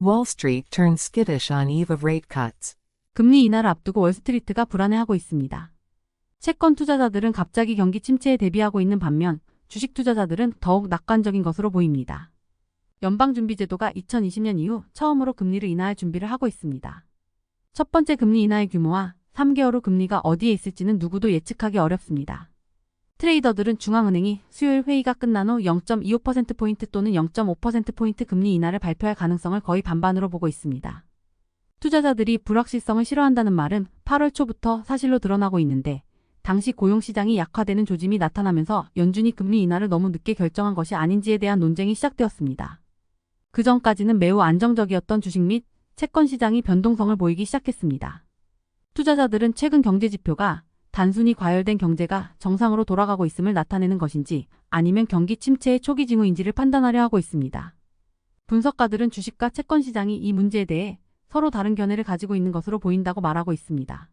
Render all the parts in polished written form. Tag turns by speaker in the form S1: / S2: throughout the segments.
S1: Wall Street turns skittish on eve of rate cuts.
S2: 금리 인하를 앞두고 월스트리트가 불안해하고 있습니다. 채권 투자자들은 갑자기 경기 침체에 대비하고 있는 반면 주식 투자자들은 더욱 낙관적인 것으로 보입니다. 연방준비제도가 2020년 이후 처음으로 금리를 인하할 준비를 하고 있습니다. 첫 번째 금리 인하의 규모와 3개월 후 금리가 어디에 있을지는 누구도 예측하기 어렵습니다. 트레이더들은 중앙은행이 수요일 회의가 끝난 후 0.25%포인트 또는 0.5%포인트 금리 인하를 발표할 가능성을 거의 반반으로 보고 있습니다. 투자자들이 불확실성을 싫어한다는 말은 8월 초부터 사실로 드러나고 있는데 당시 고용시장이 약화되는 조짐이 나타나면서 연준이 금리 인하를 너무 늦게 결정한 것이 아닌지에 대한 논쟁이 시작되었습니다. 그 전까지는 매우 안정적이었던 주식 및 채권 시장이 변동성을 보이기 시작했습니다. 투자자들은 최근 경제 지표가 단순히 과열된 경제가 정상으로 돌아가고 있음을 나타내는 것인지 아니면 경기 침체의 초기 징후인지를 판단하려 하고 있습니다. 분석가들은 주식과 채권 시장이 이 문제에 대해 서로 다른 견해를 가지고 있는 것으로 보인다고 말하고 있습니다.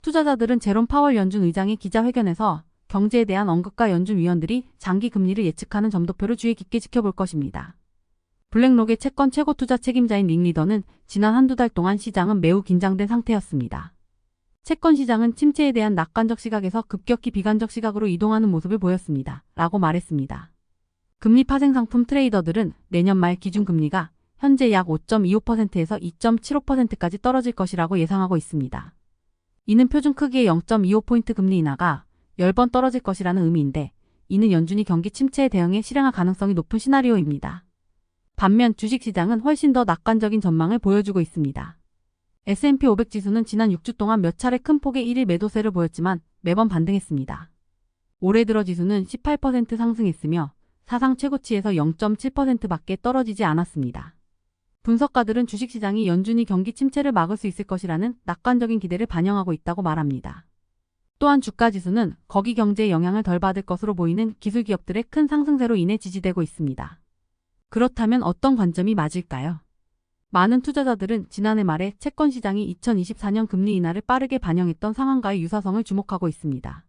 S2: 투자자들은 제롬 파월 연준 의장의 기자회견에서 경제에 대한 언급과 연준 위원들이 장기 금리를 예측하는 점도표를 주의 깊게 지켜볼 것입니다. 블랙록의 채권 최고 투자 책임자인 릭 리더는 지난 한두 달 동안 시장은 매우 긴장된 상태였습니다. 채권 시장은 침체에 대한 낙관적 시각에서 급격히 비관적 시각으로 이동하는 모습을 보였습니다. 라고 말했습니다. 금리 파생 상품 트레이더들은 내년 말 기준금리가 현재 약 5.25%에서 2.75%까지 떨어질 것이라고 예상하고 있습니다. 이는 표준 크기의 0.25포인트 금리 인하가 10번 떨어질 것이라는 의미인데 이는 연준이 경기 침체에 대응해 실행할 가능성이 높은 시나리오입니다. 반면 주식시장은 훨씬 더 낙관적인 전망을 보여주고 있습니다. S&P 500 지수는 지난 6주 동안 몇 차례 큰 폭의 1일 매도세를 보였지만 매번 반등했습니다. 올해 들어 지수는 18% 상승했으며 사상 최고치에서 0.7%밖에 떨어지지 않았습니다. 분석가들은 주식시장이 연준이 경기 침체를 막을 수 있을 것이라는 낙관적인 기대를 반영하고 있다고 말합니다. 또한 주가지수는 거기 경제에 영향을 덜 받을 것으로 보이는 기술기업들의 큰 상승세로 인해 지지되고 있습니다. 그렇다면 어떤 관점이 맞을까요? 많은 투자자들은 지난해 말에 채권 시장이 2024년 금리 인하를 빠르게 반영했던 상황과의 유사성을 주목하고 있습니다.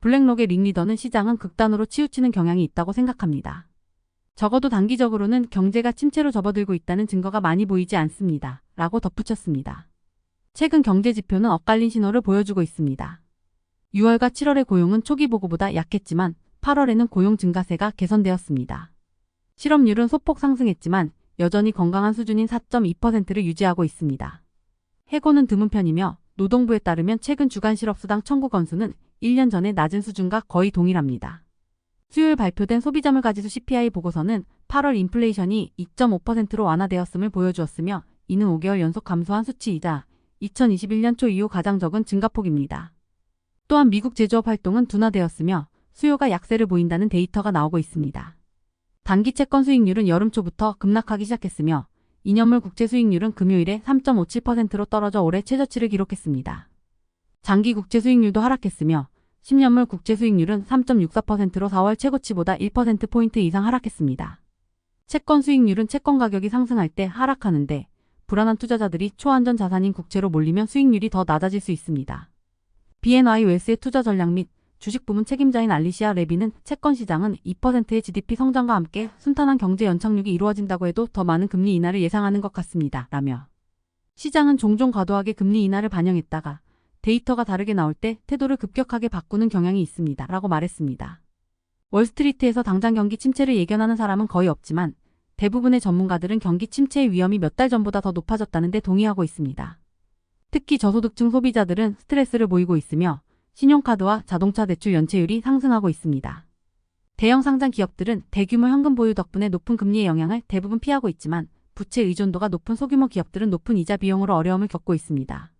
S2: 블랙록의 릭 리더는 시장은 극단으로 치우치는 경향이 있다고 생각합니다. 적어도 단기적으로는 경제가 침체로 접어들고 있다는 증거가 많이 보이지 않습니다. 라고 덧붙였습니다. 최근 경제 지표는 엇갈린 신호를 보여주고 있습니다. 6월과 7월의 고용은 초기 보고보다 약했지만 8월에는 고용 증가세가 개선되었습니다. 실업률은 소폭 상승했지만 여전히 건강한 수준인 4.2%를 유지하고 있습니다. 해고는 드문 편이며 노동부에 따르면 최근 주간 실업수당 청구 건수는 1년 전의 낮은 수준과 거의 동일합니다. 수요일 발표된 소비자물 가지수 CPI 보고서는 8월 인플레이션이 2.5%로 완화되었음을 보여주었으며 이는 5개월 연속 감소한 수치이자 2021년 초 이후 가장 적은 증가폭입니다. 또한 미국 제조업 활동은 둔화되었으며 수요가 약세를 보인다는 데이터가 나오고 있습니다. 단기 채권 수익률은 여름 초부터 급락하기 시작했으며 2년물 국채 수익률은 금요일에 3.57%로 떨어져 올해 최저치를 기록했습니다. 장기 국채 수익률도 하락했으며 10년물 국채 수익률은 3.64%로 4월 최고치보다 1%포인트 이상 하락했습니다. 채권 수익률은 채권 가격이 상승할 때 하락하는데 불안한 투자자들이 초안전 자산인 국채로 몰리면 수익률이 더 낮아질 수 있습니다. BNY 웰스의 투자 전략 및 주식 부문 책임자인 알리시아 레비는 채권 시장은 2%의 GDP 성장과 함께 순탄한 경제 연착륙이 이루어진다고 해도 더 많은 금리 인하를 예상하는 것 같습니다. 라며 시장은 종종 과도하게 금리 인하를 반영했다가 데이터가 다르게 나올 때 태도를 급격하게 바꾸는 경향이 있습니다. 라고 말했습니다. 월스트리트에서 당장 경기 침체를 예견하는 사람은 거의 없지만 대부분의 전문가들은 경기 침체의 위험이 몇 달 전보다 더 높아졌다는 데 동의하고 있습니다. 특히 저소득층 소비자들은 스트레스를 보이고 있으며 신용카드와 자동차 대출 연체율이 상승하고 있습니다. 대형 상장 기업들은 대규모 현금 보유 덕분에 높은 금리의 영향을 대부분 피하고 있지만 부채 의존도가 높은 소규모 기업들은 높은 이자 비용으로 어려움을 겪고 있습니다.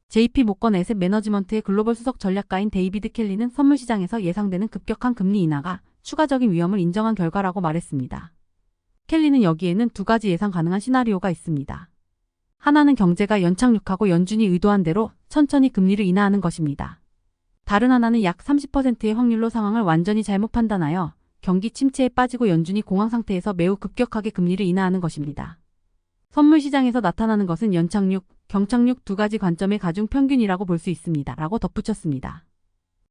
S2: JP모건 애셋 매너지먼트의 글로벌 수석 전략가인 데이비드 켈리는 선물 시장에서 예상되는 급격한 금리 인하가 추가적인 위험을 인정한 결과라고 말했습니다. 켈리는 여기에는 두 가지 예상 가능한 시나리오가 있습니다. 하나는 경제가 연착륙하고 연준이 의도한 대로 천천히 금리를 인하하는 것입니다. 다른 하나는 약 30%의 확률로 상황을 완전히 잘못 판단하여 경기 침체에 빠지고 연준이 공황 상태에서 매우 급격하게 금리를 인하하는 것입니다. 선물 시장에서 나타나는 것은 연착륙, 경착륙 두 가지 관점의 가중 평균이라고 볼 수 있습니다. 라고 덧붙였습니다.